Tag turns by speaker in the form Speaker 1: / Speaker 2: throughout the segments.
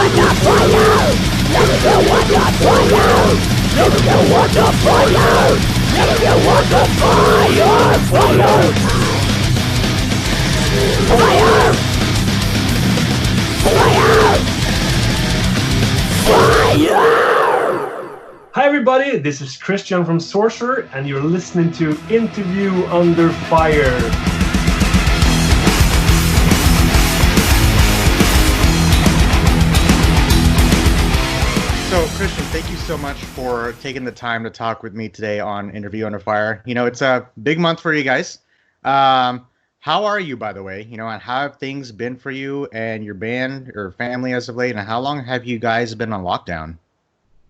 Speaker 1: Hi everybody, this is Kristian from Sorcerer, and you're listening to Interview Under Fire.
Speaker 2: So, Kristian, thank you so much for taking the time to talk with me today on Interview Under Fire. You know, it's a big month for you guys. How are you, by the way? You know, and how have things been for you and your band or family as of late? And how long have you guys been on lockdown?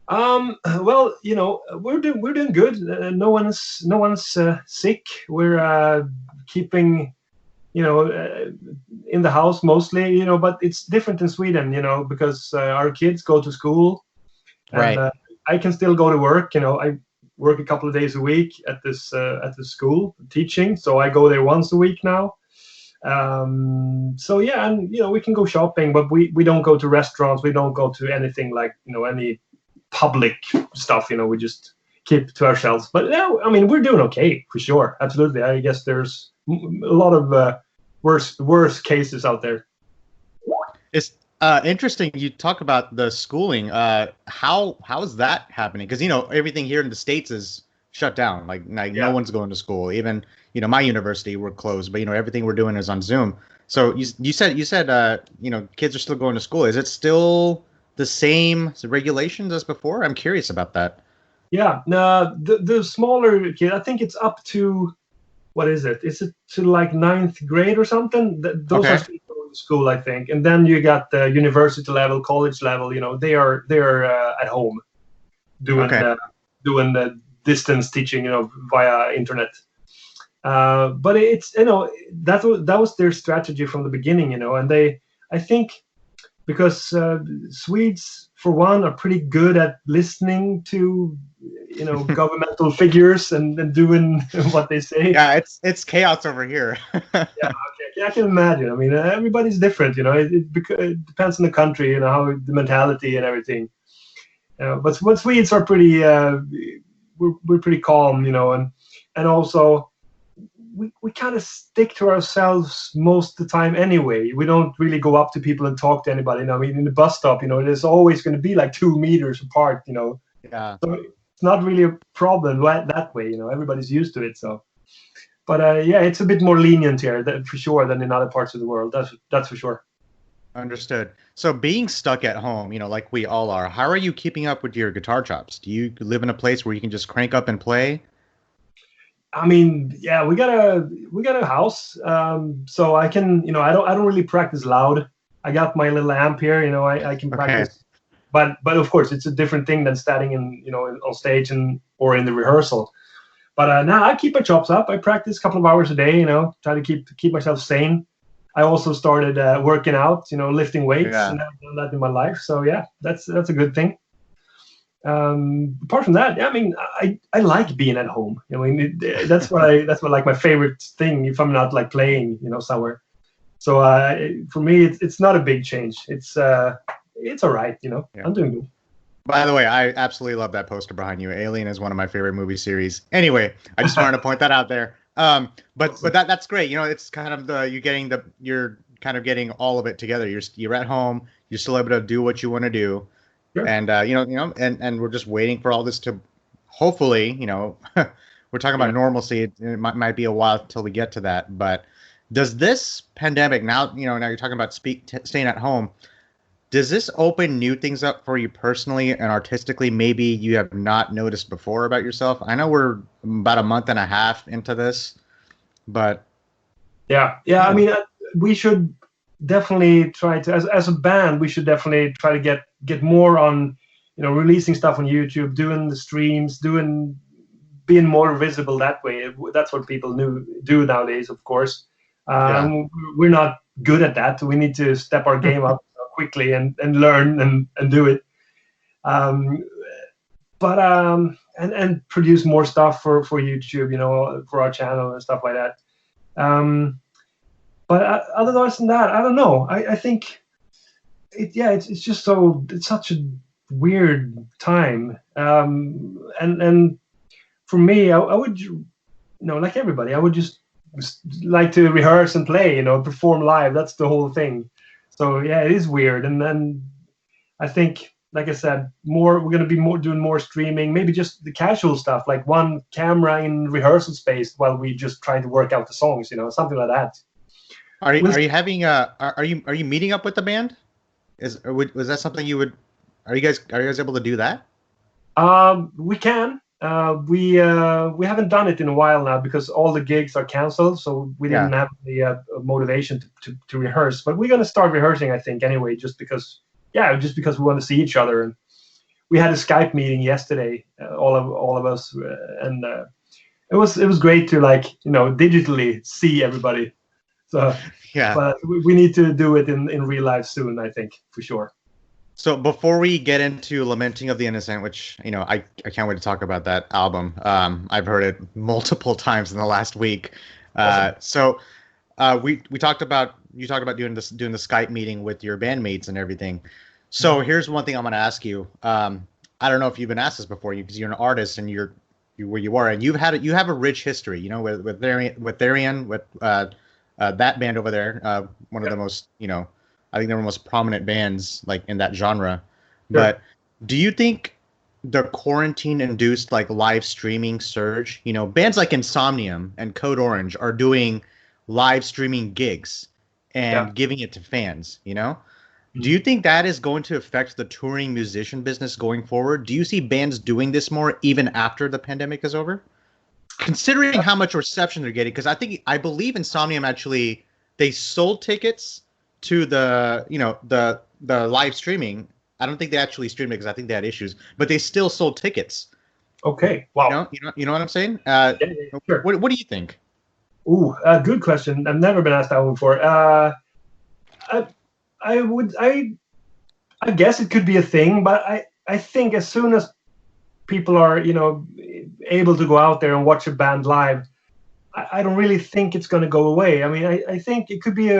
Speaker 1: Well, you know, we're doing good. No one's sick. We're keeping, you know, in the house mostly. You know, but it's different in Sweden. You know, because our kids go to school, and
Speaker 2: Right.
Speaker 1: I can still go to work. You know, I work a couple of days a week at the school teaching, so I go there once a week now. So yeah, and you know, we can go shopping, but we don't go to restaurants. We don't go to anything like, you know, any public stuff. You know, we just keep to ourselves. But yeah, I mean, we're doing okay for sure. Absolutely. I guess there's a lot of worse cases out there.
Speaker 2: It's interesting. You talk about the schooling. How is that happening? Because, you know, everything here in the States is shut down. Like no one's going to school. Even, you know, my university, we're closed, but, you know, everything we're doing is on Zoom. So you said you know, kids are still going to school. Is it still the same regulations as before? I'm curious about that.
Speaker 1: Yeah, no, the smaller kid, I think it's up to, what is it? Is it to like 9th grade or something? Those
Speaker 2: Okay.
Speaker 1: are still going to school, I think. And then you got the university level, college level. You know, they're at home doing
Speaker 2: Okay.
Speaker 1: doing the distance teaching, you know, via internet. But it's, you know, that was their strategy from the beginning. You know, and I think, because Swedes, for one, are pretty good at listening to, you know, governmental figures and doing what they say.
Speaker 2: Yeah, it's chaos over here.
Speaker 1: Yeah, okay. I can imagine. I mean, everybody's different, you know. It depends on the country, you know, how the mentality and everything. But Swedes are pretty, we're pretty calm, you know, and also, we kind of stick to ourselves most of the time anyway. We don't really go up to people and talk to anybody. You know, I mean, in the bus stop, you know, there's always going to be like 2 meters apart, you know.
Speaker 2: Yeah.
Speaker 1: So it's not really a problem that way, you know. Everybody's used to it. So, but yeah, it's a bit more lenient here, for sure, than in other parts of the world. That's for sure.
Speaker 2: Understood. So being stuck at home, you know, like we all are, how are you keeping up with your guitar chops? Do you live in a place where you can just crank up and play?
Speaker 1: I mean, yeah, we got a house, so I can, you know, I don't really practice loud. I got my little amp here, you know, I can
Speaker 2: Okay.
Speaker 1: practice, but of course it's a different thing than standing in, you know, on stage or in the rehearsal. But now I keep my chops up. I practice a couple of hours a day, you know, try to keep myself sane. I also started working out, you know, lifting weights,
Speaker 2: Yeah.
Speaker 1: and I've done that in my life. So yeah, that's a good thing. Apart from that, yeah, I mean, I like being at home. I mean, that's what like my favorite thing if I'm not like playing, you know, somewhere. So for me, it's not a big change. It's all right, you know.
Speaker 2: Yeah.
Speaker 1: I'm doing good.
Speaker 2: By the way, I absolutely love that poster behind you. Alien is one of my favorite movie series. Anyway, I just wanted to point that out there. But that's great. You know, it's kind of you're kind of getting all of it together. You're at home. You're still able to do what you want to do.
Speaker 1: Sure.
Speaker 2: And and we're just waiting for all this to, hopefully, you know, we're talking about normalcy. It might be a while till we get to that. But does this pandemic now, you know, now you're talking about staying at home, does this open new things up for you personally and artistically? Maybe you have not noticed before about yourself. I know we're about a month and a half into this, but
Speaker 1: yeah. I mean, we should definitely try to, as a band, we should definitely try to get more on, you know, releasing stuff on YouTube, doing the streams, being more visible that way. That's what people do nowadays, of course. We're not good at that. We need to step our game up quickly and learn and do it. And produce more stuff for YouTube, you know, for our channel and stuff like that. But other than that, I don't know. I think it's just so, it's such a weird time. And for me, I would, like everybody, I would just like to rehearse and play, perform live. That's the whole thing. So yeah, it is weird. And then I think, like I said, we're going to be doing more streaming, maybe just the casual stuff, like one camera in rehearsal space while we just trying to work out the songs, something like that.
Speaker 2: Are you having are you meeting up with the band? Was that something you would? Are you guys able to do that?
Speaker 1: We can. We haven't done it in a while now because all the gigs are canceled, so we didn't have the motivation to rehearse. But we're gonna start rehearsing, I think, anyway, just because we want to see each other. And we had a Skype meeting yesterday, all of us, and it was great to digitally see everybody. So
Speaker 2: yeah,
Speaker 1: but we need to do it in real life soon, I think, for sure.
Speaker 2: So before we get into Lamenting of the Innocent, which, I can't wait to talk about that album. I've heard it multiple times in the last week. Awesome. We talked about, you talked about doing the Skype meeting with your bandmates and everything. So here's one thing I'm going to ask you. I don't know if you've been asked this before, because you're an artist and you're where you are, and you have a rich history, with Therian, with that band over there, one of the most, I think they're the most prominent bands like in that genre. Sure. But do you think the quarantine-induced live streaming surge, bands like Insomnium and Code Orange are doing live streaming gigs and giving it to fans, Mm-hmm. Do you think that is going to affect the touring musician business going forward? Do you see bands doing this more even after the pandemic is over? Considering how much reception they're getting, because I believe Insomnium actually, they sold tickets to the the live streaming. I don't think they actually streamed it because I think they had issues, but they still sold tickets.
Speaker 1: Okay, wow.
Speaker 2: You know what I'm saying?
Speaker 1: Sure.
Speaker 2: What do you think?
Speaker 1: Ooh, good question. I've never been asked that one before. I guess it could be a thing, but I think as soon as people are able to go out there and watch a band live, I don't really think it's going to go away. I mean, I think it could be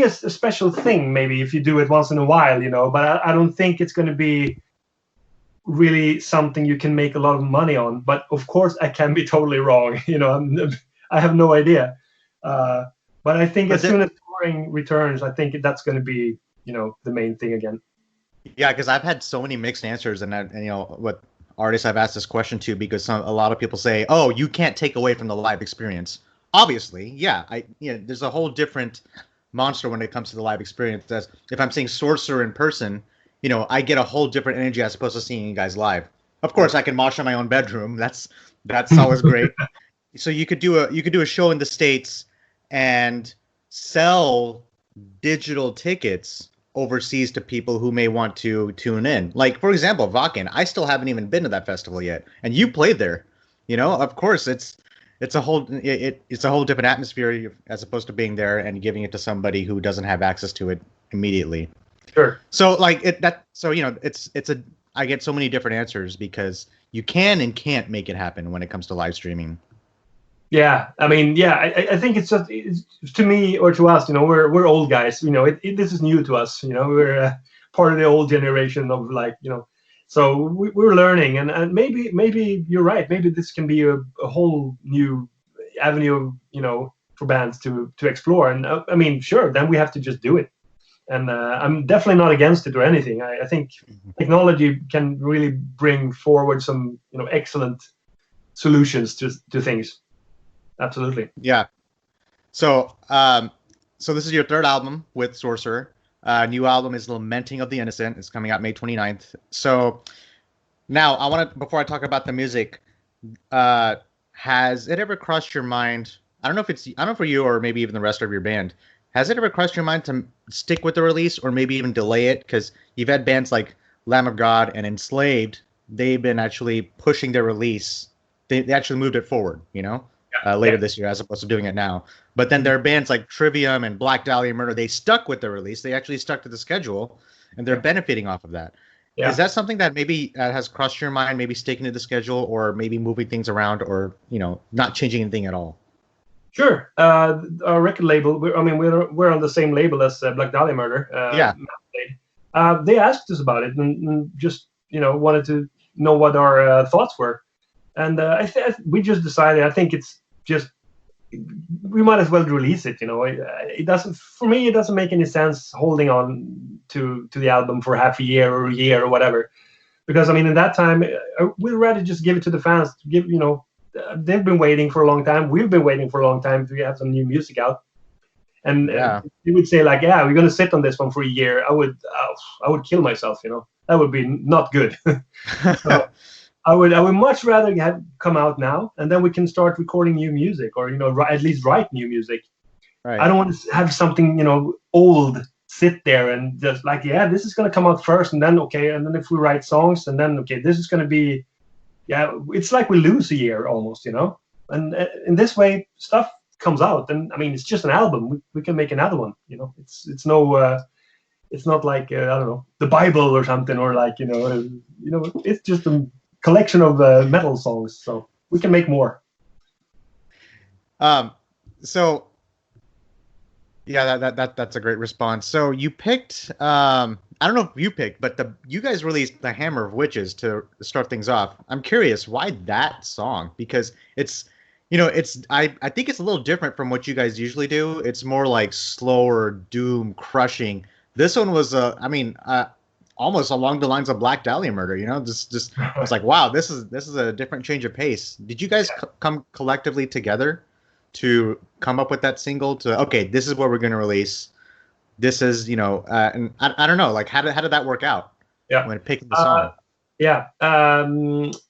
Speaker 1: a special thing maybe if you do it once in a while, but I don't think it's going to be really something you can make a lot of money on. But of course I can be totally wrong. I have no idea. But I think as soon as touring returns, I think that's going to be, the main thing again.
Speaker 2: Yeah, because I've had so many mixed answers, and what artists I've asked this question to, because a lot of people say, "Oh, you can't take away from the live experience." Obviously, yeah, there's a whole different monster when it comes to the live experience. As if I'm seeing Sorcerer in person, I get a whole different energy as opposed to seeing you guys live. Of course, I can mosh in my own bedroom. That's always great. So you could do a show in the States and sell digital tickets overseas to people who may want to tune in. Like, for example, Vakken. I still haven't even been to that festival yet, and you played there. Of course, it's a whole different atmosphere as opposed to being there and giving it to somebody who doesn't have access to it immediately.
Speaker 1: Sure.
Speaker 2: So I get so many different answers because you can and can't make it happen when it comes to live streaming.
Speaker 1: Yeah, I mean, I think it's to me or to us, we're old guys. This is new to us. We're part of the old generation of so we're learning, and maybe you're right. Maybe this can be a whole new avenue, for bands to explore. And I mean, sure, then we have to just do it. And I'm definitely not against it or anything. I think technology can really bring forward some, excellent solutions to things. Absolutely.
Speaker 2: Yeah. So this is your third album with Sorcerer. New album is Lamenting of the Innocent. It's coming out May 29th. So now before I talk about the music, has it ever crossed your mind? I don't know for you or maybe even the rest of your band. Has it ever crossed your mind to stick with the release or maybe even delay it? Because you've had bands like Lamb of God and Enslaved. They've been actually pushing their release. They actually moved it forward, later this year as opposed to doing it now. But then there are bands like Trivium and Black Dahlia Murder. They stuck with the release. They actually stuck to the schedule, and they're benefiting off of that. Yeah. Is that something that maybe has crossed your mind, maybe sticking to the schedule or maybe moving things around or, not changing anything at all?
Speaker 1: Sure. Our record label. We're on the same label as Black Dahlia Murder.
Speaker 2: Yeah.
Speaker 1: They asked us about it and just wanted to know what our thoughts were, and we just decided. I think it's just we might as well release it. It doesn't for me. It doesn't make any sense holding on to the album for half a year or whatever, because in that time we'd rather just give it to the fans. To give they've been waiting for a long time. We've been waiting for a long time to have some new music out. And they would say like, yeah, we're gonna sit on this one for a year. I would kill myself. That would be not good. So I would much rather have come out now, and then we can start recording new music, or at least write new music.
Speaker 2: Right.
Speaker 1: I don't want to have something old sit there and just like, yeah, this is gonna come out first, and then and then if we write songs, and then this is gonna be, it's like we lose a year almost, and in this way stuff comes out, and it's just an album. We can make another one. It's no it's not like I don't know, the Bible or something, or like it's just a collection of metal songs, so we can make more.
Speaker 2: So yeah, that's a great response. So you picked I don't know if you picked, but you guys released The Hammer of Witches to start things off. I'm curious why that song, because it's I think it's a little different from what you guys usually do. It's more like slower, doom crushing. This one was almost along the lines of Black Dahlia Murder. Just I was like, wow, this is a different change of pace. Did you guys come collectively together to come up with that single? This is what we're going to release. This is and I don't know, like how did that work out?
Speaker 1: Yeah,
Speaker 2: when picking the song.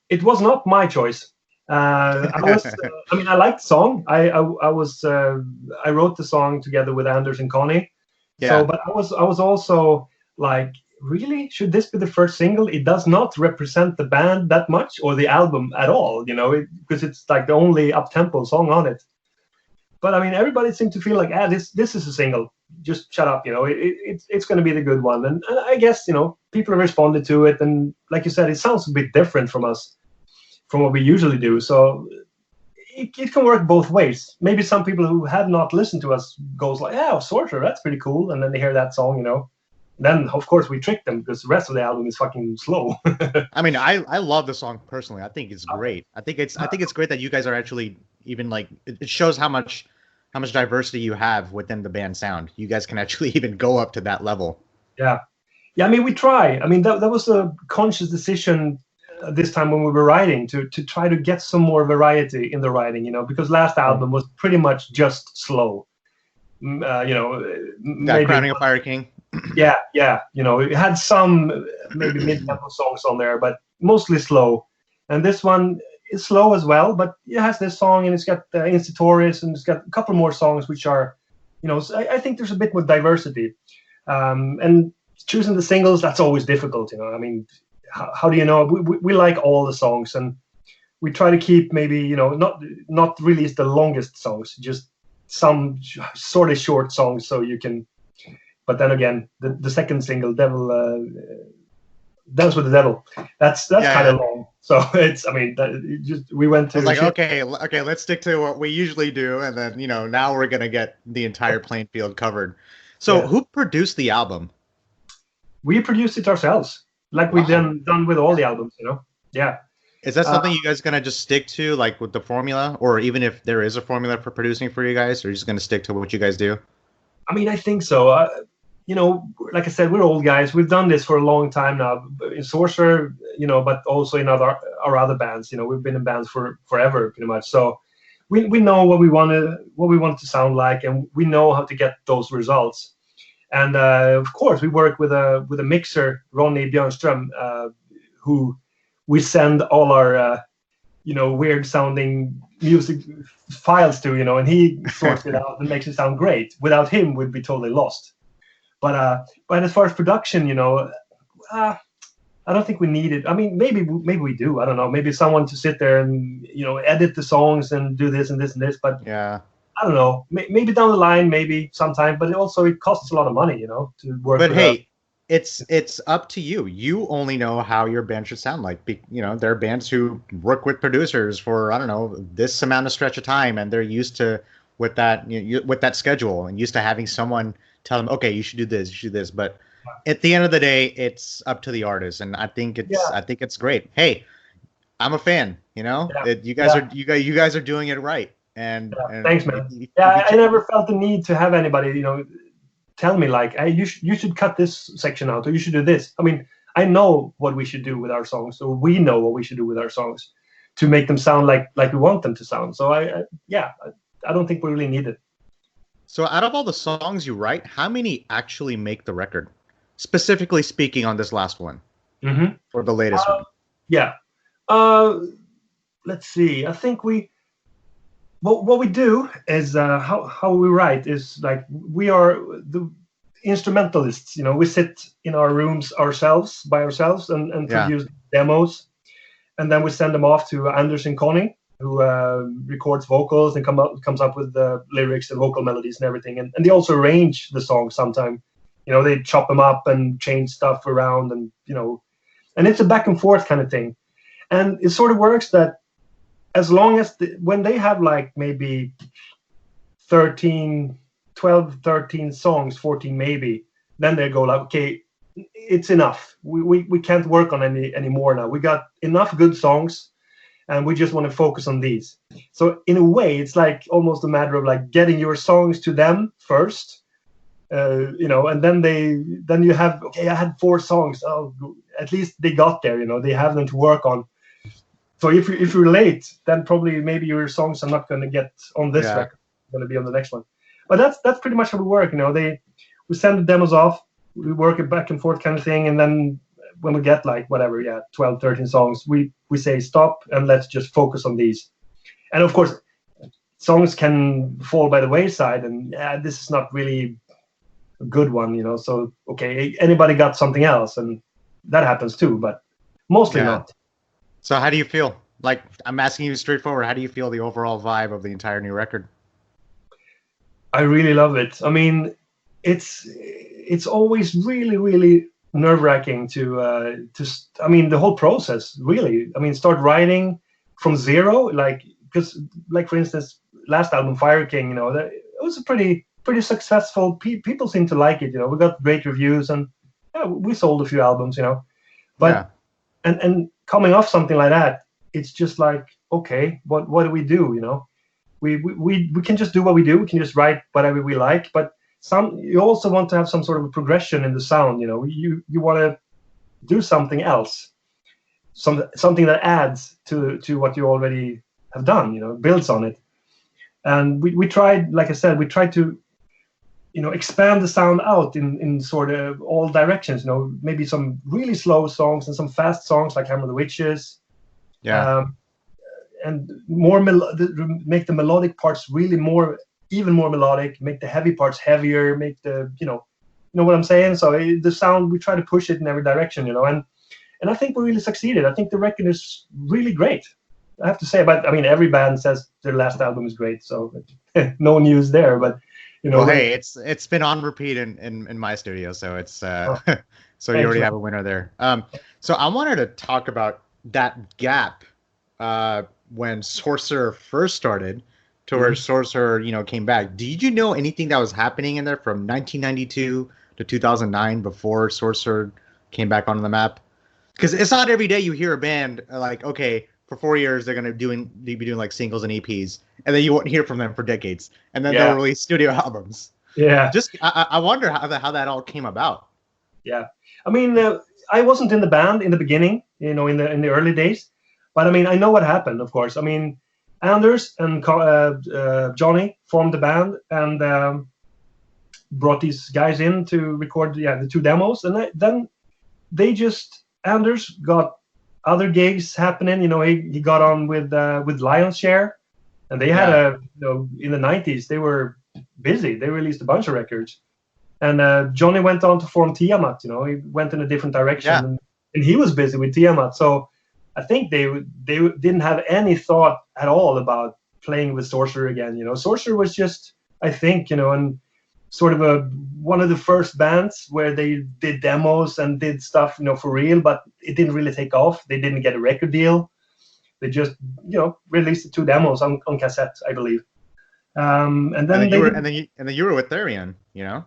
Speaker 1: It was not my choice. I liked the song. I wrote the song together with Anders and Connie.
Speaker 2: Yeah.
Speaker 1: So, but I was also like, really, should this be the first single? It does not represent the band that much or the album at all, because it's like the only up-tempo song on it. But everybody seemed to feel like, this is a single. Just shut up, it's going to be the good one. And I guess people have responded to it, and like you said, it sounds a bit different from what we usually do. So it can work both ways. Maybe some people who have not listened to us goes like, "Yeah, Sorcerer, that's pretty cool," and then they hear that song, Then of course we trick them because the rest of the album is fucking slow.
Speaker 2: I love the song personally. I think it's great. I think it's great that you guys are actually even like, it shows how much diversity you have within the band sound. You guys can actually even go up to that level.
Speaker 1: Yeah. We try. That was a conscious decision this time when we were writing to try to get some more variety in the writing, because last album was pretty much just slow.
Speaker 2: Maybe Crowning a Fire King.
Speaker 1: Yeah. It had some maybe mid-tempo songs on there, but mostly slow. And this one is slow as well, but it has this song, and it's got Incitoris, and it's got a couple more songs which are, I think there's a bit more diversity. And choosing the singles, that's always difficult, how do you know? We like all the songs, and we try to keep maybe not release the longest songs, just some sort of short songs, so you can. But then again, the second single, Dance with the Devil, that's kind of long. So it's we went to
Speaker 2: like okay, let's stick to what we usually do, and then now we're gonna get the entire playing field covered. So who produced the album?
Speaker 1: We produced it ourselves. Like we've done with all the albums, Yeah.
Speaker 2: Is that something you guys gonna just stick to, like with the formula, or even if there is a formula for producing for you guys, or you're just gonna stick to what you guys do?
Speaker 1: I think so. Like I said, we're old guys. We've done this for a long time now in Sorcerer, but also in our other bands. We've been in bands for forever, pretty much. So we know what we want to sound like, and we know how to get those results. And of course, we work with a mixer, Ronnie Björnström, who we send all our weird sounding music files to, and he sorts it out and makes it sound great. Without him, we'd be totally lost. But as far as production, I don't think we need it. Maybe we do. I don't know. Maybe someone to sit there and edit the songs and do this and this and this. But
Speaker 2: yeah.
Speaker 1: I don't know. Maybe down the line, maybe sometime, but it costs a lot of money, to work.
Speaker 2: But hey, it's up to you. You only know how your band should sound like. There are bands who work with producers for, I don't know, this amount of stretch of time, and they're used to with that with that schedule, and used to having someone tell them, okay, you should do this, you should do this. But at the end of the day, it's up to the artist, and I think it's great. Hey, I'm a fan. You know, you guys are doing it right. And
Speaker 1: thanks, man. I never felt the need to have anybody, you know, tell me like, hey, you should cut this section out, or you should do this. I mean, I know what we should do with our songs, or we know what we should do with our songs to make them sound like we want them to sound. So I don't think we really need it.
Speaker 2: So out of all the songs you write, how many actually make the record? Specifically speaking on this last one, or the latest one?
Speaker 1: Yeah. Let's see. I think what we do is how we write is like we are the instrumentalists. You know, we sit in our rooms by ourselves and produce demos, and then we send them off to Anders and Connie, who records vocals and comes up with the lyrics and vocal melodies and everything. And they also arrange the songs sometimes. You know, they chop them up and change stuff around, and you know, and it's a back and forth kind of thing. And it sort of works that as long as when they have like maybe 12, 13 songs, 14 maybe, then they go like, okay, it's enough. We can't work on any more now. We got enough good songs, and we just want to focus on these. So in a way, it's like almost a matter of like getting your songs to them first, you know, and then you have, okay, I had 4 songs. Oh, at least they got there, you know, they have them to work on. So if you're late, then probably maybe your songs are not going to get on this record. Going to be on the next one. But that's pretty much how we work. You know, we send the demos off, we work it back and forth kind of thing, and then when we get like whatever, 12, 13 songs, we say stop and let's just focus on these. And of course, songs can fall by the wayside, and this is not really a good one, you know. So okay, anybody got something else, and that happens too, but mostly not.
Speaker 2: So how do you feel? Like, I'm asking you straightforward, how do you feel the overall vibe of the entire new record?
Speaker 1: I really love it. I mean, it's always really, really nerve-wracking to I mean, the whole process, really. I mean, start writing from zero, like, because, like, for instance, last album, Fire King, you know, it was a pretty successful. People seem to like it, you know. We got great reviews, and we sold a few albums, you know. But and coming off something like that, it's just like, okay, what do we do? You know, we can just do what we do. We can just write whatever we like. But you also want to have some sort of a progression in the sound. You know, you want to do something else, something that adds to what you already have done. You know, builds on it. And we tried, like I said, we tried to, you know, expand the sound out in sort of all directions. You know, maybe some really slow songs and some fast songs like Hammer of the Witches. And more make the melodic parts really even more melodic. Make the heavy parts heavier. Make the you know what I'm saying. So the sound, we try to push it in every direction. You know, and I think we really succeeded. I think the record is really great. I have to say, but I mean, every band says their last album is great, so no news there. But you know,
Speaker 2: well, hey, it's been on repeat in my studio, so it's so you already have a winner there. So I wanted to talk about that gap when Sorcerer first started to where Sorcerer, you know, came back. Did you know anything that was happening in there from 1992 to 2009 before Sorcerer came back onto the map? Because it's not every day you hear a band like, okay, for 4 years they're gonna be doing like singles and EPs, and then you won't hear from them for decades, and then they'll release studio albums. Just I wonder how that all came about.
Speaker 1: I mean, I wasn't in the band in the beginning, you know, in the early days, but I mean, I know what happened, of course. I mean, Anders and Johnny formed the band and brought these guys in to record the 2 demos, and then Anders got other gigs happening. You know, he got on with Lion's Share, and they had in the 90s they were busy. They released a bunch of records, and Johnny went on to form Tiamat. You know, he went in a different direction, and he was busy with Tiamat. So I think they didn't have any thought at all about playing with Sorcerer again. You know, Sorcerer was just, I think, you know, and sort of one of the first bands where they did demos and did stuff, you know, for real, but it didn't really take off. They didn't get a record deal. They just, you know, released the 2 demos on cassette, I believe. And then they
Speaker 2: and then you were with Therion, you know.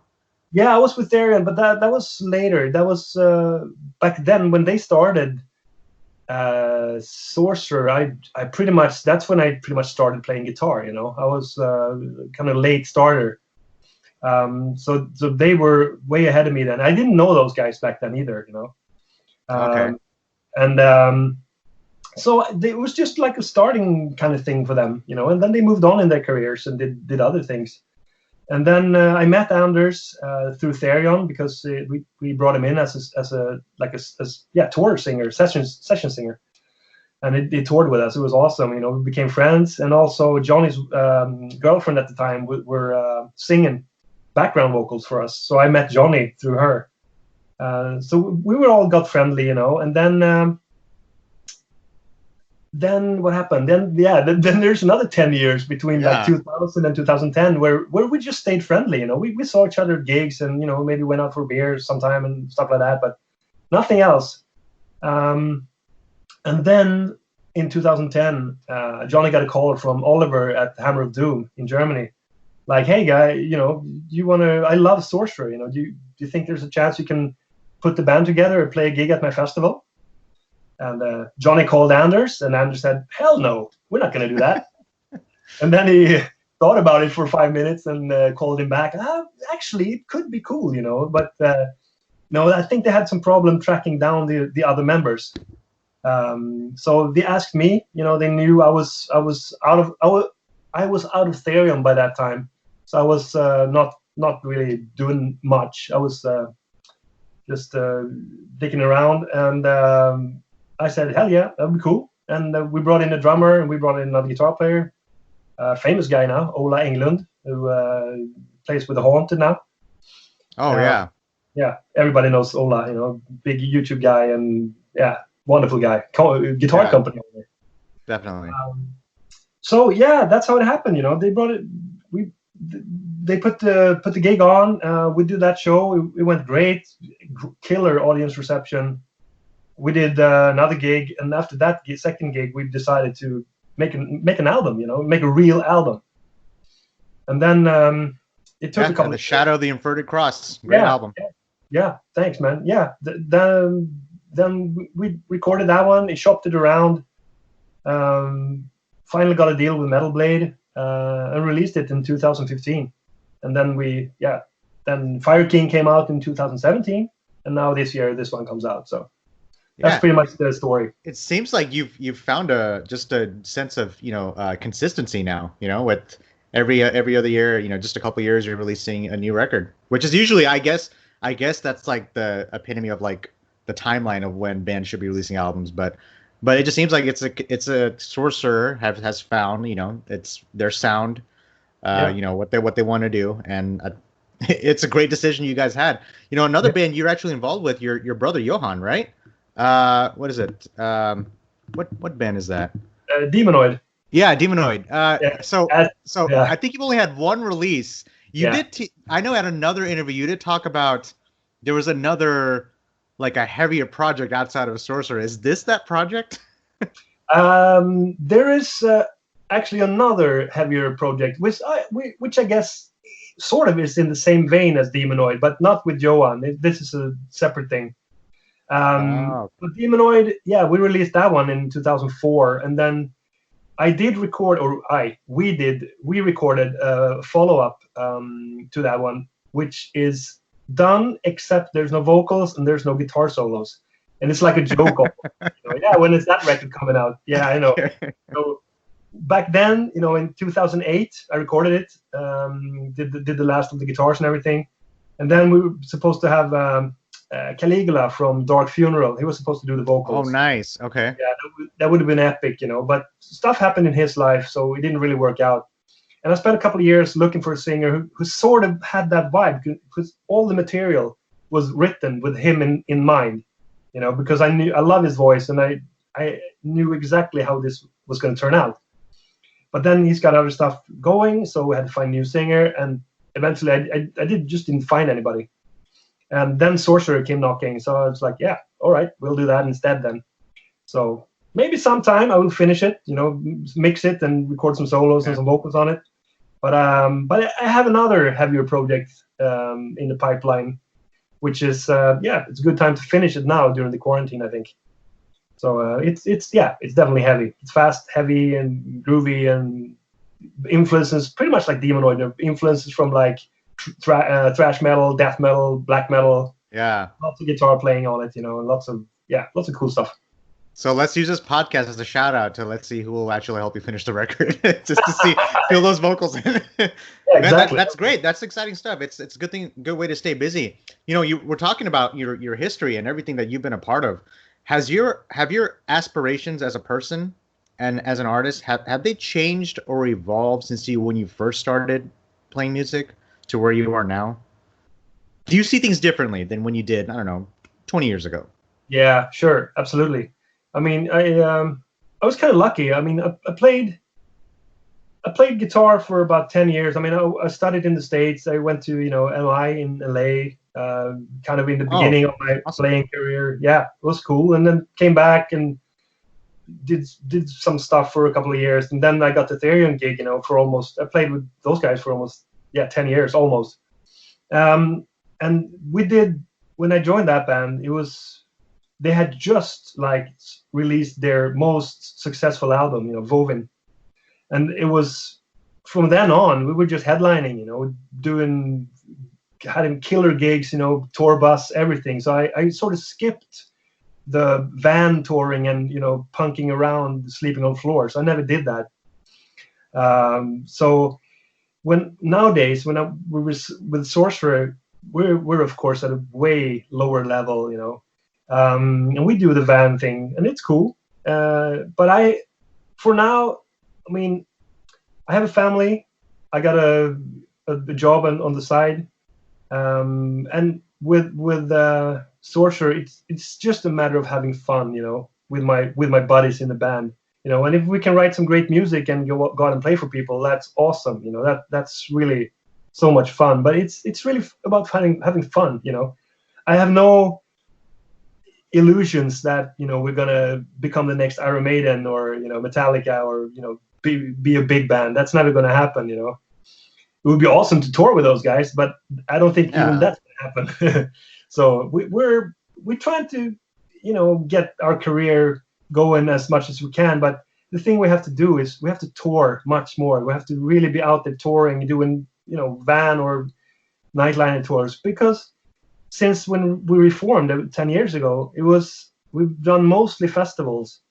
Speaker 1: Yeah, I was with Therion, but that was later. That was back then when they started Sorcerer. I pretty much, that's when I pretty much started playing guitar. You know, I was kind of late starter. So they were way ahead of me then. I didn't know those guys back then either. You know.
Speaker 2: Okay.
Speaker 1: And so it was just like a starting kind of thing for them, you know. And then they moved on in their careers and did other things. And then I met Anders through Therion because we brought him in as a tour singer, session singer, and he toured with us. It was awesome, you know. We became friends, and also Johnny's girlfriend at the time were singing background vocals for us. So I met Johnny through her. So we were all got friendly, you know. And then what happened? Then there's another 10 years between like 2000 and 2010 where we just stayed friendly, you know. We saw each other at gigs and, you know, maybe went out for beers sometime and stuff like that, but nothing else. And then in 2010, Johnny got a call from Oliver at Hammer of Doom in Germany. Like, hey guy, you know, I love Sorcerer, you know, do you think there's a chance you can put the band together and play a gig at my festival? And Johnny called Anders, and Anders said, hell no, we're not going to do that. And then he thought about it for 5 minutes and called him back. Actually, it could be cool, you know, but no, I think they had some problem tracking down the other members. So they asked me, you know, they knew I was out of Therion by that time. So I was not really doing much. I was just dicking around, and I said, hell yeah, that'd be cool. And we brought in a drummer, and we brought in another guitar player, famous guy now, Ola Englund, who plays with the Haunted now.
Speaker 2: Oh, yeah.
Speaker 1: Yeah, everybody knows Ola, you know, big YouTube guy, and yeah, wonderful guy. Guitar company owner.
Speaker 2: Definitely.
Speaker 1: So yeah, that's how it happened, you know. They brought it, they put the gig on. We did that show. It went great, killer audience reception. We did another gig, and after that second gig, we decided to make an album, you know, make a real album. And then it took a couple.
Speaker 2: The Shadow of the Inverted Cross, great album.
Speaker 1: Yeah, thanks, man. Yeah, then we recorded that one. He shopped it around. Finally got a deal with Metal Blade and released it in 2015. And then then Fire King came out in 2017, and now this year this one comes out. So. That's pretty much the story.
Speaker 2: It seems like you've found just a sense of, you know, consistency now. You know, with every other year, you know, just a couple years you're releasing a new record, which is usually, I guess that's like the epitome of like the timeline of when bands should be releasing albums. But it just seems like it's a Sorcerer has found, you know, it's their sound, you know, what they want to do, and it's a great decision you guys had. You know, another band you're actually involved with, your brother Johan, right? What is it? What band is that?
Speaker 1: Demonoid.
Speaker 2: Yeah, Demonoid. So I think you've only had one release. You did. I know at another interview you did talk about there was another, like a heavier project outside of Sorcerer. Is this that project?
Speaker 1: There is actually another heavier project, which I guess sort of is in the same vein as Demonoid, but not with Johan. This is a separate thing. But Demonoid, we released that one in 2004, and then we recorded a follow-up to that one, which is done except there's no vocals and there's no guitar solos, and it's like a joke. You know, when is that record coming out? Yeah, I know. So back then, you know, in 2008, I recorded it, did the last of the guitars and everything, and then we were supposed to have Caligula from Dark Funeral. He was supposed to do the vocals.
Speaker 2: Oh, nice. Okay.
Speaker 1: Yeah, that would have been epic, you know. But stuff happened in his life, so it didn't really work out. And I spent a couple of years looking for a singer who sort of had that vibe, because all the material was written with him in mind, you know. Because I love his voice, and I knew exactly how this was going to turn out. But then he's got other stuff going, so we had to find a new singer, and eventually I didn't find anybody. And then Sorcerer came knocking, so I was like, yeah, all right, we'll do that instead then. So maybe sometime I will finish it, you know, mix it and record some solos and some vocals on it. But I have another heavier project in the pipeline, which is it's a good time to finish it now during the quarantine, I think. So it's definitely heavy. It's fast, heavy, and groovy, and influences pretty much like Demonoid. Influences from like thrash metal, death metal, black metal.
Speaker 2: Yeah.
Speaker 1: Lots of guitar playing on it, and lots of cool stuff.
Speaker 2: So let's use this podcast as a shout out to let's see who will actually help you finish the record, just to feel those vocals in.
Speaker 1: Yeah, exactly.
Speaker 2: That's great. That's exciting stuff. It's a good way to stay busy. You were talking about your history and everything that you've been a part of. Have your aspirations as a person and as an artist have they changed or evolved since when you first started playing music to where you are now? Do you see things differently than when you did, I don't know, 20 years ago?
Speaker 1: Yeah, sure, absolutely. I mean, I was kind of lucky. I mean, I played guitar for about 10 years. I mean, I studied in the States. I went to MI in LA, kind of in the beginning of my playing career. Yeah, it was cool. And then came back and did some stuff for a couple of years. And then I got the Ethereum gig. I played with those guys for almost 10 years almost. And when I joined that band, they had just like released their most successful album, Vovin. And it was from then on, we were just headlining, having killer gigs, tour bus, everything. So I sort of skipped the van touring and, punking around, sleeping on floors. I never did that. So nowadays, when we were with Sorcerer, we're of course at a way lower level, and we do the van thing, and it's cool. But for now, I mean, I have a family. I got a job on the side, and with Sorcerer, it's just a matter of having fun, with my buddies in the band, And if we can write some great music and go out and play for people, that's awesome. That's really so much fun. But it's really about having fun. I have no illusions that we're gonna become the next Iron Maiden or Metallica or be a big band. That's never gonna happen. It would be awesome to tour with those guys, but I don't think even that's gonna happen. So we're trying to get our career going as much as we can, but the thing we have to do is we have to tour much more. We have to really be out there touring, doing van or nightliner tours, because since when we reformed 10 years ago, we've done mostly festivals,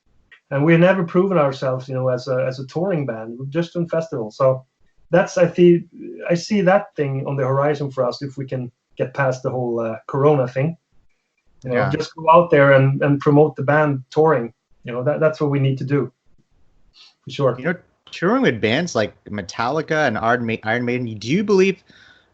Speaker 1: and we've never proven ourselves, as a touring band. We've just done festivals. So I see that thing on the horizon for us if we can get past the whole Corona thing. Just go out there and promote the band touring. That's what we need to do, for sure.
Speaker 2: Touring with bands like Metallica and Iron Maiden,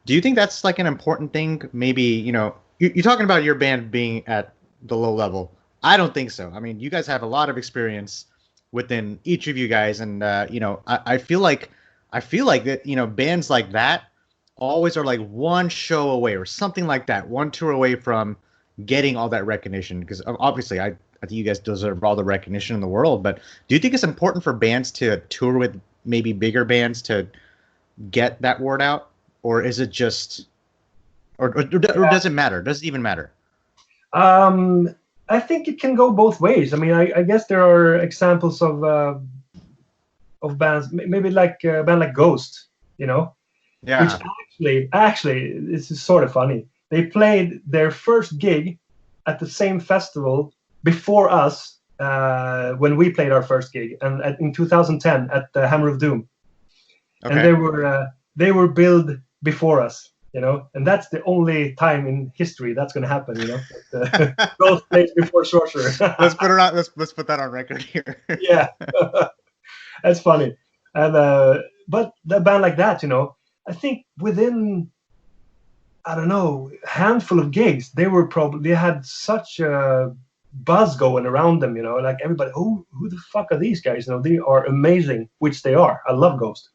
Speaker 2: do you think that's like an important thing? Maybe, you're talking about your band being at the low level. I don't think so. I mean, you guys have a lot of experience within each of you guys. And, I feel like that, bands like that always are like one show away or something like that, one tour away from getting all that recognition. Because obviously I think you guys deserve all the recognition in the world. But do you think it's important for bands to tour with maybe bigger bands to get that word out? Or is it just, or does it matter? Does it even matter?
Speaker 1: I think it can go both ways. I mean, I guess there are examples of bands, maybe like a band like Ghost, Yeah. Which actually, this is sort of funny. They played their first gig at the same festival before us when we played our first gig, and in 2010 at the Hammer of Doom. Okay. And they were billed before us, and that's the only time in history that's going to happen, Both plays before Sorcerer.
Speaker 2: Let's put that on record here.
Speaker 1: Yeah, that's funny. And but a band like that, I think within, I don't know, a handful of gigs, they had such a buzz going around them, like everybody, who the fuck are these guys? They are amazing, which they are. I love Ghost.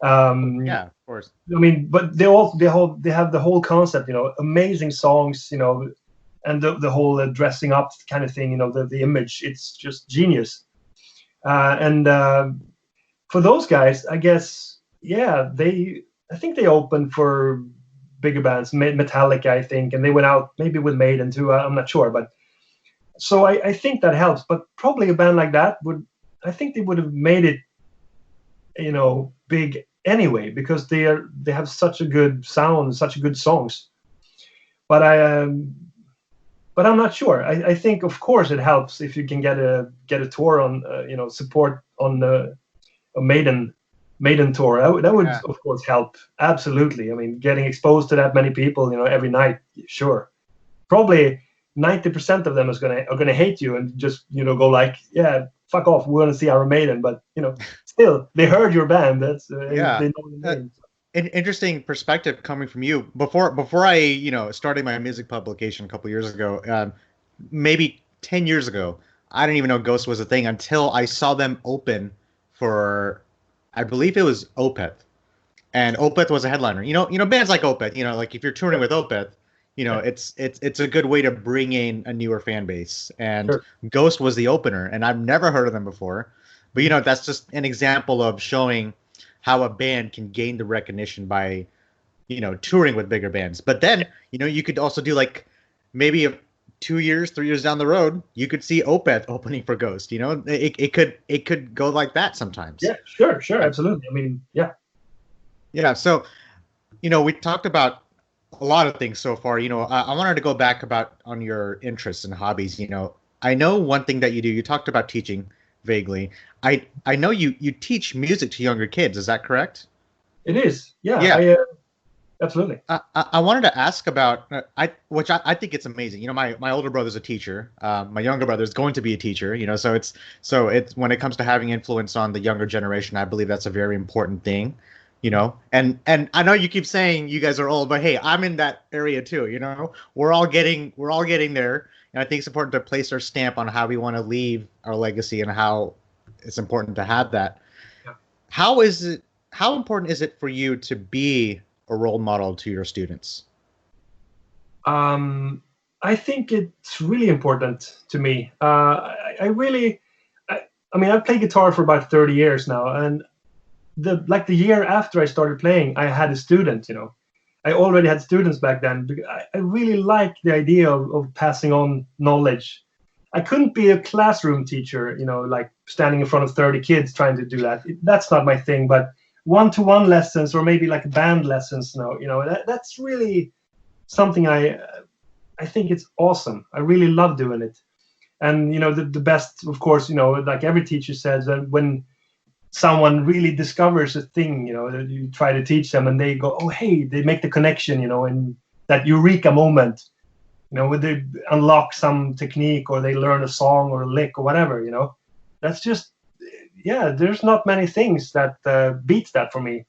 Speaker 2: Yeah, of course.
Speaker 1: I mean, but they have the whole concept, amazing songs, and the whole dressing up kind of thing, the image. It's just genius. And for those guys, I guess yeah, I think they opened for bigger bands, Metallica, I think, and they went out maybe with Maiden too. I'm not sure, but so I think that helps. But probably a band like that I think they would have made it, big anyway, because they have such a good sound, such good songs. But but I'm not sure. I think of course it helps if you can get a tour on, support on a Maiden tour. That would of course help. Absolutely. I mean, getting exposed to that many people, every night, sure. Probably 90% of them are gonna hate you and just go like, yeah, fuck off. We want to see Iron Maiden, but still they heard your band. That's they know the name.
Speaker 2: An interesting perspective coming from you. Before I started my music publication a couple years ago, maybe 10 years ago, I didn't even know Ghost was a thing until I saw them open for, I believe it was Opeth, and Opeth was a headliner. Bands like Opeth. Like if you're touring with Opeth, it's a good way to bring in a newer fan base. And
Speaker 1: Sure.
Speaker 2: Ghost was the opener, and I've never heard of them before. But that's just an example of showing how a band can gain the recognition by, touring with bigger bands. But then, you could also do like maybe 2 years, 3 years down the road, you could see Opeth opening for Ghost. It could go like that sometimes.
Speaker 1: Yeah, sure, absolutely. I mean, yeah.
Speaker 2: Yeah. So, we talked about a lot of things so far. I wanted to go back on your interests and hobbies. I know one thing that you do. You talked about teaching vaguely. I know you teach music to younger kids. Is that correct?
Speaker 1: It is. Yeah.
Speaker 2: Yeah.
Speaker 1: Absolutely.
Speaker 2: I wanted to ask about which I think it's amazing. My older brother's a teacher. My younger brother is going to be a teacher. So it's when it comes to having influence on the younger generation, I believe that's a very important thing. And I know you keep saying you guys are old, but hey, I'm in that area too. We're all getting there. And I think it's important to place our stamp on how we want to leave our legacy and how it's important to have that.
Speaker 1: Yeah.
Speaker 2: How important is it for you to be a role model to your students?
Speaker 1: I think it's really important to me. I mean, I've played guitar for about 30 years now, and the year after I started playing, I had a student. I already had students back then. I really like the idea of passing on knowledge. I couldn't be a classroom teacher, like standing in front of 30 kids trying to do that. That's not my thing. But one-to-one lessons, or maybe like band lessons, that's really something I think it's awesome. I really love doing it. And the best, of course, like every teacher says, that when someone really discovers a thing, that you try to teach them, and they go, oh, hey, they make the connection, and that eureka moment, when they unlock some technique, or they learn a song or a lick or whatever, that's just, yeah, there's not many things that beats that for me.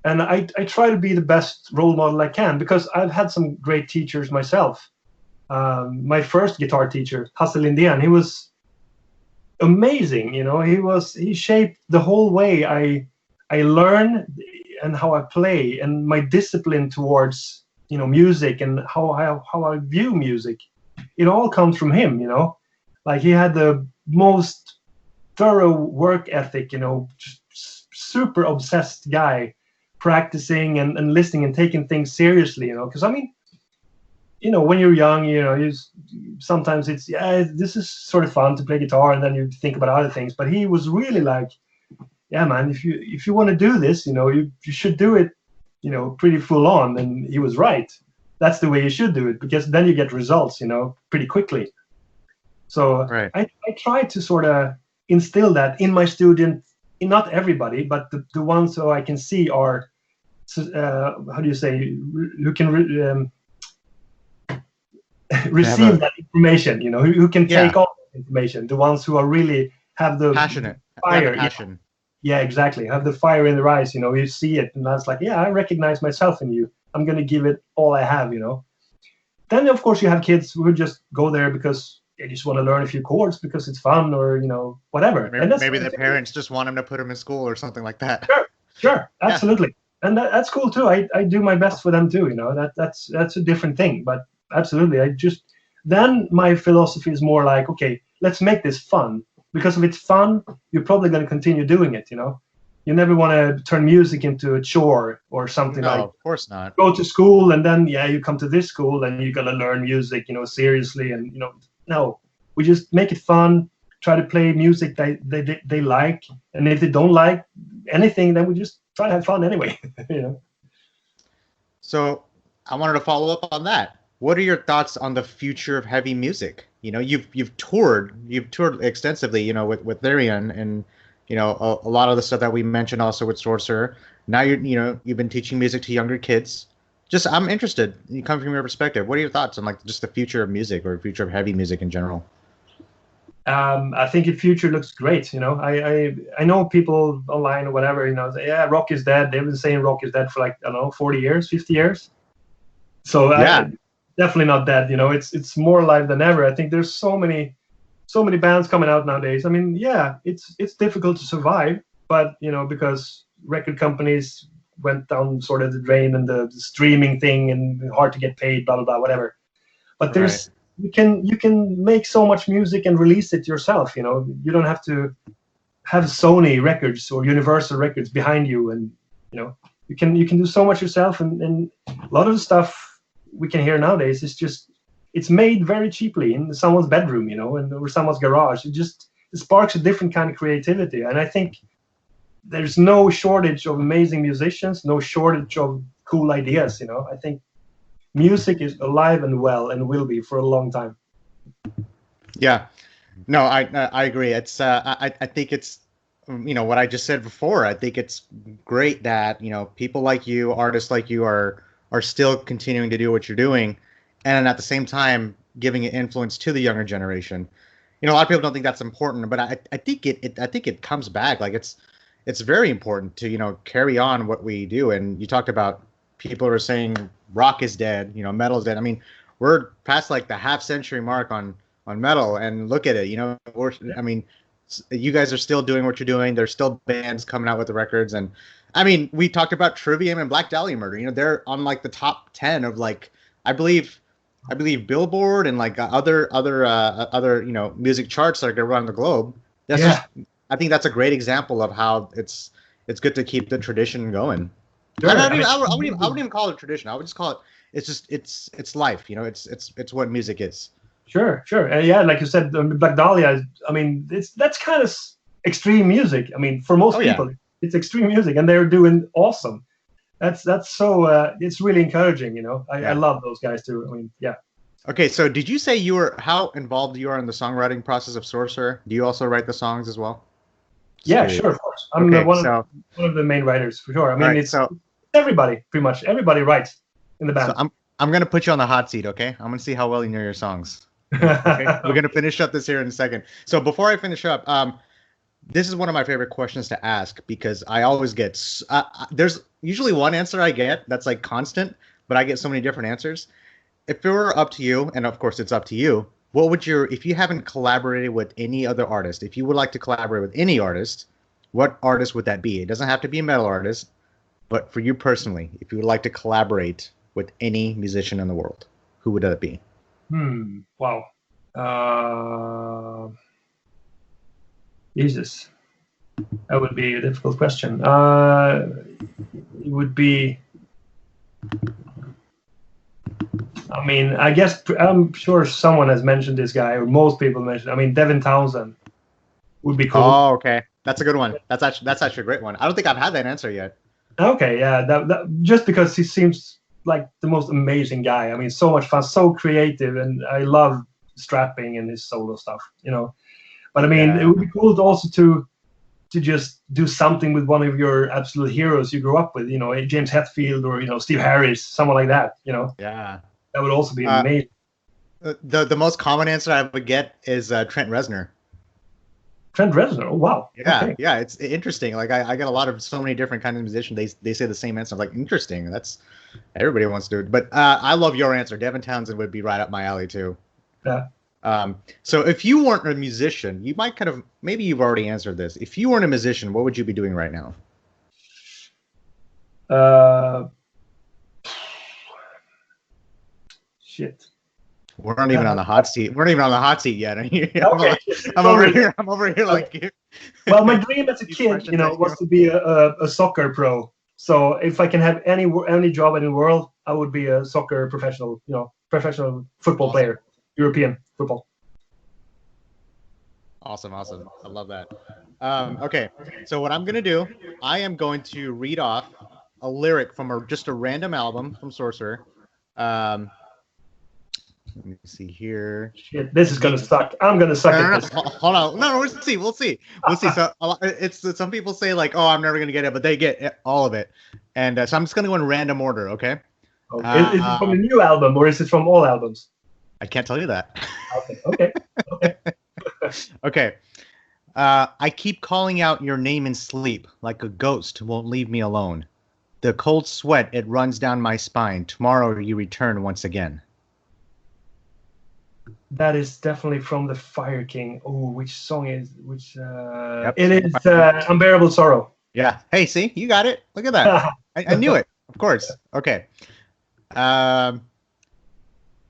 Speaker 1: And I try to be the best role model I can, because I've had some great teachers myself. My first guitar teacher, Hasse Lindén, he was amazing. He shaped the whole way I learn and how I play, and my discipline towards music, and how I view music. It all comes from him. Like he had the most thorough work ethic. Just super obsessed guy, practicing and listening and taking things seriously. Because I mean, when you're young, sometimes it's, this is sort of fun to play guitar, and then you think about other things. But he was really like, yeah, man, if you want to do this, you should do it, pretty full on. And he was right. That's the way you should do it, because then you get results, pretty quickly. So
Speaker 2: right.
Speaker 1: I try to sort of instill that in my students, in not everybody, but the ones who I can see are, how do you say, who can receive that information, who can take on that information, the ones who are really have the
Speaker 2: passionate
Speaker 1: fire.
Speaker 2: Passion.
Speaker 1: Yeah, exactly. Have the fire in their eyes, you see it, and that's like, yeah, I recognize myself in you. I'm going to give it all I have, Then, of course, you have kids who just go there because they just want to learn a few chords because it's fun, or, whatever.
Speaker 2: Maybe their parents just want them to put them in school or something like that.
Speaker 1: Sure, absolutely. Yeah. And that's cool, too. I do my best for them, too, That's a different thing. But absolutely, then my philosophy is more like, okay, let's make this fun. Because if it's fun, you're probably going to continue doing it, You never want to turn music into a chore or something.
Speaker 2: No,
Speaker 1: like
Speaker 2: of course not.
Speaker 1: go to school and then you come to this school and you got to learn music, seriously, and no, we just make it fun. Try to play music they like, and if they don't like anything, then we just try to have fun anyway.
Speaker 2: So I wanted to follow up on that. What are your thoughts on the future of heavy music? You've toured extensively, with Therion, and a lot of the stuff that we mentioned also with Sorcerer. Now you've been teaching music to younger kids. Just I'm interested. You come from your perspective. What are your thoughts on just the future of music or future of heavy music in general?
Speaker 1: I think the future looks great. I know people online or whatever, say, yeah, rock is dead. They've been saying rock is dead for 40 years, 50 years. So
Speaker 2: yeah,
Speaker 1: definitely not dead. It's more alive than ever. I think there's so many bands coming out nowadays. I mean, yeah, it's difficult to survive, but because record companies went down sort of the drain, and the streaming thing, and hard to get paid, blah blah blah, whatever. But there's you can make so much music and release it yourself. You don't have to have Sony Records or Universal Records behind you, and you can do so much yourself. And a lot of the stuff we can hear nowadays is just it's made very cheaply in someone's bedroom, or someone's garage. It sparks a different kind of creativity, and I think there's no shortage of amazing musicians, no shortage of cool ideas. I think music is alive and well and will be for a long time.
Speaker 2: Yeah, no, I agree. It's I think it's what I just said before. I think it's great that people like you, artists like you, are still continuing to do what you're doing, and at the same time giving it influence to the younger generation. A lot of people don't think that's important, but I think it comes back. Like it's very important to carry on what we do. And you talked about people are saying rock is dead, metal is dead. I mean, we're past the half-century mark on metal, and look at it. I mean, you guys are still doing what you're doing. There's still bands coming out with the records, and I mean, we talked about Trivium and Black Dahlia Murder. They're on the top 10 of I believe Billboard and other music charts that are around the globe. That's just, I think that's a great example of how it's good to keep the tradition going. Sure. I wouldn't even call it a tradition. I would just call it it's life. It's what music is.
Speaker 1: Sure. Yeah, like you said, Black Dahlia. I mean, that's kind of extreme music. I mean, for most people, it's extreme music, and they're doing awesome. That's so. It's really encouraging. I love those guys too. I mean, yeah.
Speaker 2: Okay, so did you say how involved you are in the songwriting process of Sorcerer? Do you also write the songs as well?
Speaker 1: Yeah, sure, of course. I'm one of the main writers for sure. I mean, it's everybody, pretty much everybody writes in the band.
Speaker 2: So I'm gonna put you on the hot seat, okay? I'm gonna see how well you know your songs. Okay? We're gonna finish up this here in a second. So before I finish up, this is one of my favorite questions to ask, because I always get there's usually one answer I get that's constant, but I get so many different answers. If it were up to you, and of course it's up to you, what would if you haven't collaborated with any other artist, if you would like to collaborate with any artist, what artist would that be? It doesn't have to be a metal artist, but for you personally, if you would like to collaborate with any musician in the world, who would that be?
Speaker 1: Wow. Jesus. That would be a difficult question. It would be... I mean, I guess I'm sure someone has mentioned this guy, or most people mentioned. I mean, Devin Townsend would be cool.
Speaker 2: Oh, okay, that's a good one. That's actually a great one. I don't think I've had that answer yet.
Speaker 1: Okay, yeah, that just because he seems like the most amazing guy. I mean, so much fun, so creative, and I love strapping and his solo stuff. But I mean, it would be cool also to just do something with one of your absolute heroes you grew up with. James Hetfield or Steve Harris, someone like that.
Speaker 2: Yeah.
Speaker 1: That would also be amazing.
Speaker 2: The most common answer I would get is Trent Reznor.
Speaker 1: Trent Reznor. Oh, wow.
Speaker 2: Yeah,
Speaker 1: okay.
Speaker 2: Yeah. It's interesting. I get a lot of so many different kinds of musicians. They say the same answer. I'm like, interesting. That's everybody wants to do it. But I love your answer. Devin Townsend would be right up my alley too.
Speaker 1: Yeah.
Speaker 2: So if you weren't a musician, you might maybe you've already answered this. If you weren't a musician, what would you be doing right now?
Speaker 1: Shit.
Speaker 2: We're not even on the hot seat. We're not even on the hot seat yet.
Speaker 1: Okay.
Speaker 2: I'm over here. I'm over here like.
Speaker 1: Well, my dream as a kid, was to be a soccer pro. So if I can have any job in the world, I would be a soccer professional. Professional football player, European football.
Speaker 2: Awesome. I love that. Okay, so what I'm gonna do, I am going to read off a lyric from just a random album from Sorcerer. Let me see here.
Speaker 1: Shit, this is gonna suck. I'm gonna suck at this.
Speaker 2: Hold on. No, we'll see. We'll see. So it's some people say like, oh, I'm never gonna get it, but they get all of it. And so I'm just gonna go in random order. Okay.
Speaker 1: Is it from a new album or is it from all albums?
Speaker 2: I can't tell you that.
Speaker 1: Okay.
Speaker 2: Okay. I keep calling out your name in sleep, like a ghost won't leave me alone. The cold sweat, it runs down my spine. Tomorrow you return once again.
Speaker 1: That is definitely from the Fire King. Oh, which song is which?
Speaker 2: Yep.
Speaker 1: It is Unbearable Sorrow.
Speaker 2: Yeah. Hey, see, you got it. Look at that. I knew it. Of course. Okay.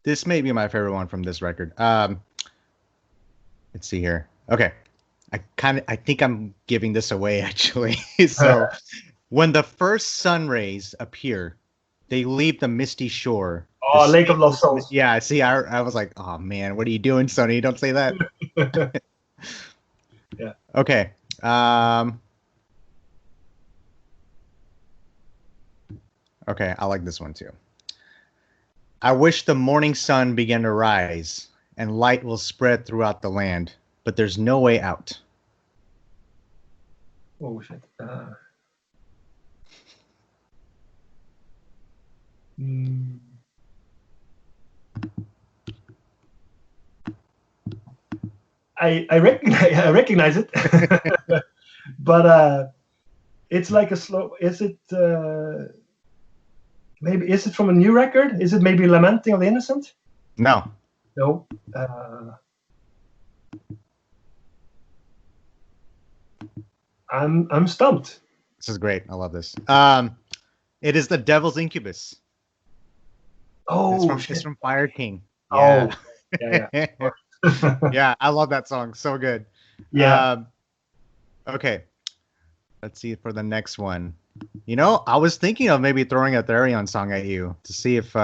Speaker 2: This may be my favorite one from this record. Let's see here. Okay. I think I'm giving this away actually. So when the first sun rays appear, they leave the misty shore.
Speaker 1: Oh, Lake of Lost Souls.
Speaker 2: Yeah, see, I was like, oh man, what are you doing, Sonny? Don't say that.
Speaker 1: Yeah.
Speaker 2: Okay. Okay, I like this one too. I wish the morning sun began to rise, and light will spread throughout the land, but there's no way out.
Speaker 1: Oh shit. I recognize it, but it's like a slow. Is it maybe? Is it from a new record? Is it maybe "Lamenting of the Innocent"?
Speaker 2: No.
Speaker 1: No. I'm stumped.
Speaker 2: This is great. I love this. It is the Devil's Incubus.
Speaker 1: Oh,
Speaker 2: it's from Fire King.
Speaker 1: Yeah. Oh, yeah.
Speaker 2: Yeah, I love that song. So good.
Speaker 1: Yeah.
Speaker 2: Okay. Let's see for the next one. I was thinking of maybe throwing a Therion song at you to see if.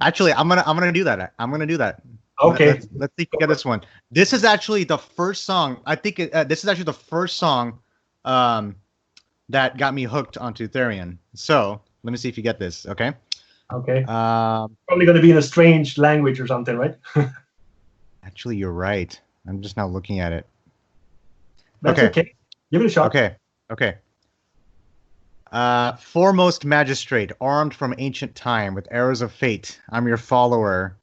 Speaker 2: Actually, I'm gonna do that. I'm gonna do that.
Speaker 1: Okay.
Speaker 2: Let's see if we get this one. This is actually the first song. I think this is actually the first song that got me hooked onto Therion. So let me see if you get this. Okay.
Speaker 1: Okay. Probably going to be in a strange language or something, right?
Speaker 2: Actually, you're right. I'm just now looking at it.
Speaker 1: That's okay. Give it a shot.
Speaker 2: Okay. Foremost magistrate, armed from ancient time with arrows of fate, I'm your follower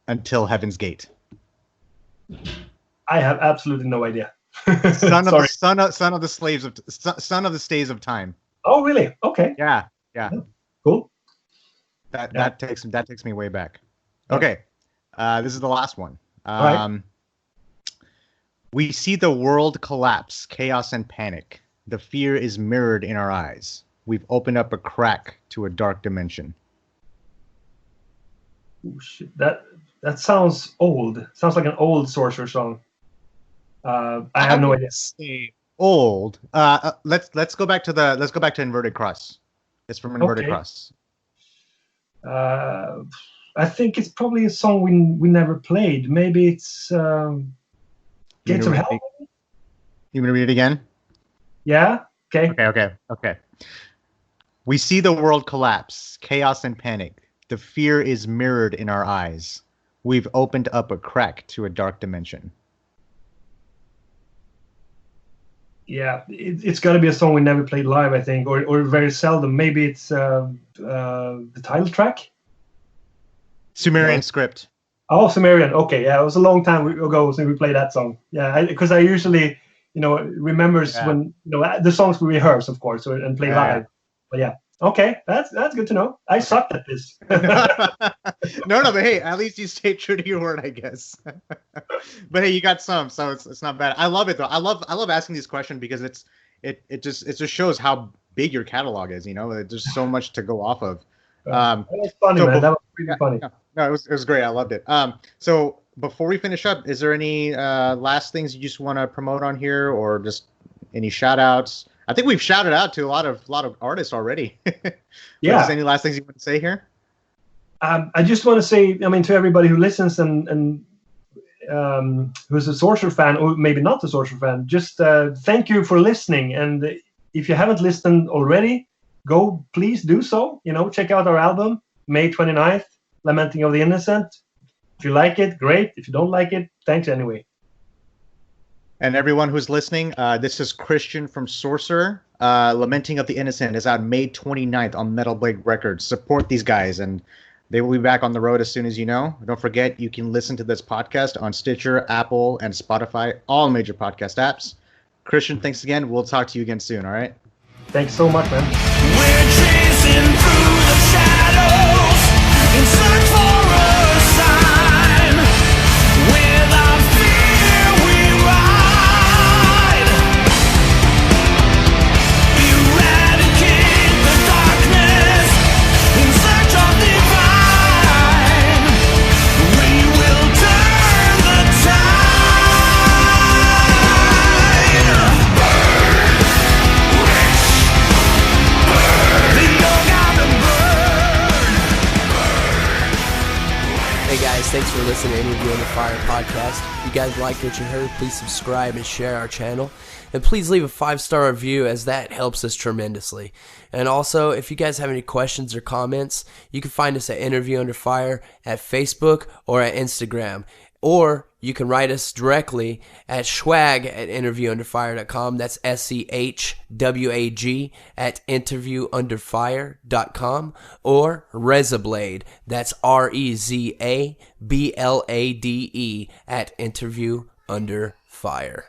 Speaker 2: until heaven's gate.
Speaker 1: I have absolutely no idea.
Speaker 2: son of the stays of time.
Speaker 1: Oh, really? Okay.
Speaker 2: Yeah.
Speaker 1: Cool.
Speaker 2: That takes me way back. Okay. This is the last one.
Speaker 1: All right.
Speaker 2: We see the world collapse, chaos and panic. The fear is mirrored in our eyes. We've opened up a crack to a dark dimension.
Speaker 1: Oh, shit. That sounds old. Sounds like an old Sorcerer song. I have no idea.
Speaker 2: Old. Let's go back to Inverted Cross. It's from Inverted Cross.
Speaker 1: I think it's probably a song we never played. Maybe it's Gates of Hell.
Speaker 2: You want to read it again?
Speaker 1: Yeah. Okay.
Speaker 2: Okay. We see the world collapse, chaos and panic. The fear is mirrored in our eyes. We've opened up a crack to a dark dimension.
Speaker 1: Yeah, it's got to be a song we never played live, I think, or very seldom. Maybe it's the title track.
Speaker 2: Sumerian script.
Speaker 1: Oh, Sumerian. Okay, yeah, it was a long time ago since we played that song. Yeah, because I usually, remembers when the songs we rehearse, of course, and play live. But yeah, okay, that's good to know. I sucked at this.
Speaker 2: No, but hey, at least you stayed true to your word, I guess. But hey, you got some, so it's not bad. I love it though. I love asking these questions because it just shows how big your catalog is. There's so much to go off of.
Speaker 1: That was funny,
Speaker 2: so
Speaker 1: man. That was really funny.
Speaker 2: No, it was great. I loved it. So before we finish up, is there any last things you just want to promote on here, or just any shout outs? I think we've shouted out to a lot of artists already.
Speaker 1: Yeah.
Speaker 2: Is there any last things you want to say here?
Speaker 1: I just want to say, I mean, to everybody who listens and who's a Sorcerer fan, or maybe not a Sorcerer fan, just thank you for listening. And if you haven't listened already, please do so. You know, check out our album, May 29th, Lamenting of the Innocent. If you like it, great. If you don't like it, thanks anyway.
Speaker 2: And everyone who's listening, this is Kristian from Sorcerer. Lamenting of the Innocent is out May 29th on Metal Blade Records. Support these guys, and they will be back on the road as soon as you know. Don't forget, you can listen to this podcast on Stitcher, Apple, and Spotify, all major podcast apps. Kristian, thanks again. We'll talk to you again soon, all right?
Speaker 1: Thanks so much, man.
Speaker 3: We're chasing through the shadows in search for a sign. Without fear we ride. Eradicate the darkness in search of divine. We will turn the tide. The young are the bird.
Speaker 4: Hey guys, thanks for listening to Interview Under Fire podcast. If you guys liked what you heard, please subscribe and share our channel. And please leave a 5-star review, as that helps us tremendously. And also, if you guys have any questions or comments, you can find us at Interview Under Fire at Facebook or at Instagram. Or you can write us directly at schwag@interviewunderfire.com. That's SCHWAG at interviewunderfire.com. Or Rezablade, that's REZABLADE at interviewunderfire.